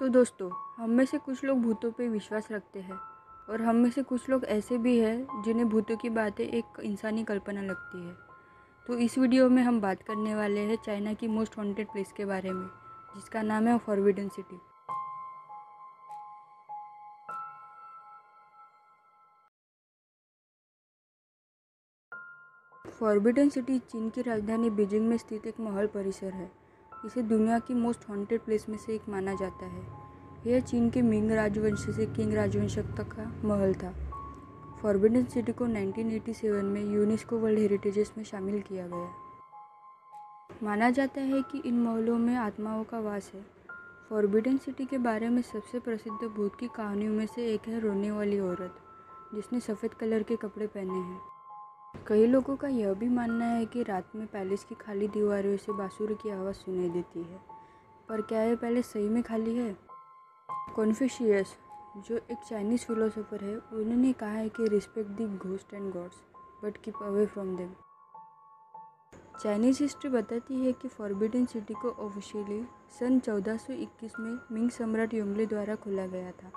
तो दोस्तों, हम में से कुछ लोग भूतों पे विश्वास रखते हैं और हम में से कुछ लोग ऐसे भी हैं जिन्हें भूतों की बातें एक इंसानी कल्पना लगती है। तो इस वीडियो में हम बात करने वाले हैं चाइना की मोस्ट हॉन्टेड प्लेस के बारे में, जिसका नाम है फॉरबिडन सिटी। फॉरबिडन सिटी चीन की राजधानी बीजिंग में स्थित एक महल परिसर है। इसे दुनिया की मोस्ट हॉन्टेड प्लेस में से एक माना जाता है। यह चीन के मिंग राजवंश से किंग राजवंश तक का महल था। फॉरबिडन सिटी को 1987 में यूनेस्को वर्ल्ड हेरिटेजेस में शामिल किया गया। माना जाता है कि इन महलों में आत्माओं का वास है। फॉरबिडन सिटी के बारे में सबसे प्रसिद्ध भूत की कहानियों में से एक है रोने वाली औरत, जिसने सफ़ेद कलर के कपड़े पहने हैं। कई लोगों का यह भी मानना है कि रात में पैलेस की खाली दीवारों से बांसुरी की आवाज़ सुनाई देती है। पर क्या यह पैलेस सही में खाली है? कॉन्फ्यूशियस, जो एक चाइनीज़ फिलोसोफर है, उन्होंने कहा है कि respect the ghost and gods but keep away from them. Chinese history बताती है कि फॉरबिडन सिटी को ऑफिशियली सन 1421 में मिंग सम्राट योंगले द्वारा खोला गया था।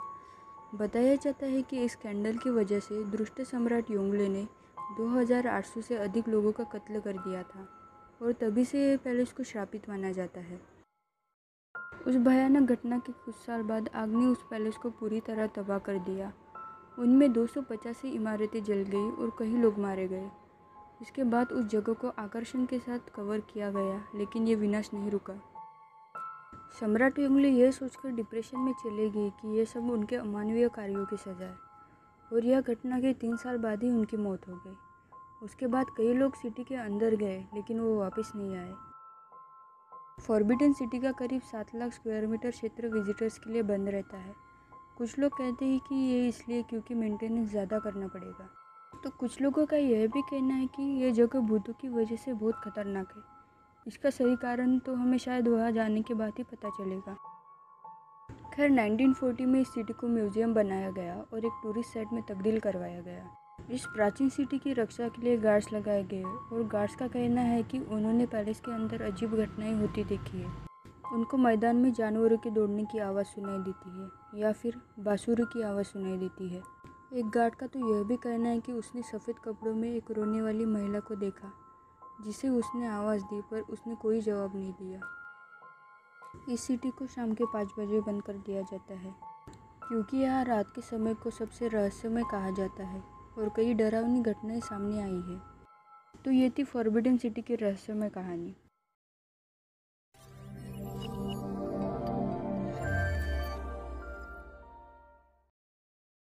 बताया जाता है कि इस स्कैंडल की वजह से दुष्ट सम्राट योंगले ने 2800 से अधिक लोगों का कत्ल कर दिया था और तभी से यह पैलेस को श्रापित माना जाता है। उस भयानक घटना के कुछ साल बाद आग ने उस पैलेस को पूरी तरह तबाह कर दिया। उनमें 285 इमारतें जल गई और कई लोग मारे गए। इसके बाद उस जगह को आकर्षण के साथ कवर किया गया, लेकिन ये विनाश नहीं रुका। सम्राट योंगले यह सोचकर डिप्रेशन में चले गए कि यह सब उनके अमानवीय कार्यों की सजा है और यह घटना के 3 साल बाद ही उनकी मौत हो गई। उसके बाद कई लोग सिटी के अंदर गए, लेकिन वो वापस नहीं आए। फॉरबिडन सिटी का करीब 7 लाख स्क्वायर मीटर क्षेत्र विजिटर्स के लिए बंद रहता है। कुछ लोग कहते हैं कि ये इसलिए क्योंकि मेंटेनेंस ज़्यादा करना पड़ेगा। तो कुछ लोगों का यह भी कहना है कि यह जगह भूतों की वजह से बहुत खतरनाक है। इसका सही कारण तो हमें शायद वहाँ जाने के बाद ही पता चलेगा। खैर, 1940 में इस सिटी को म्यूजियम बनाया गया और एक टूरिस्ट साइट में तब्दील करवाया गया। इस प्राचीन सिटी की रक्षा के लिए गार्ड्स लगाए गए और गार्ड्स का कहना है कि उन्होंने पैलेस के अंदर अजीब घटनाएं होती देखी है। उनको मैदान में जानवरों के दौड़ने की आवाज़ सुनाई देती है या फिर बांसुरी की आवाज़ सुनाई देती है। एक गार्ड का तो यह भी कहना है कि उसने सफ़ेद कपड़ों में एक रोने वाली महिला को देखा, जिसे उसने आवाज़ दी पर उसने कोई जवाब नहीं दिया। इस सिटी को शाम के 5 बजे बंद कर दिया जाता है, क्योंकि यहाँ रात के समय को सबसे रहस्यमय कहा जाता है और कई डरावनी घटनाएं सामने आई है। तो ये थी फॉरबिडन सिटी की रहस्यमय कहानी।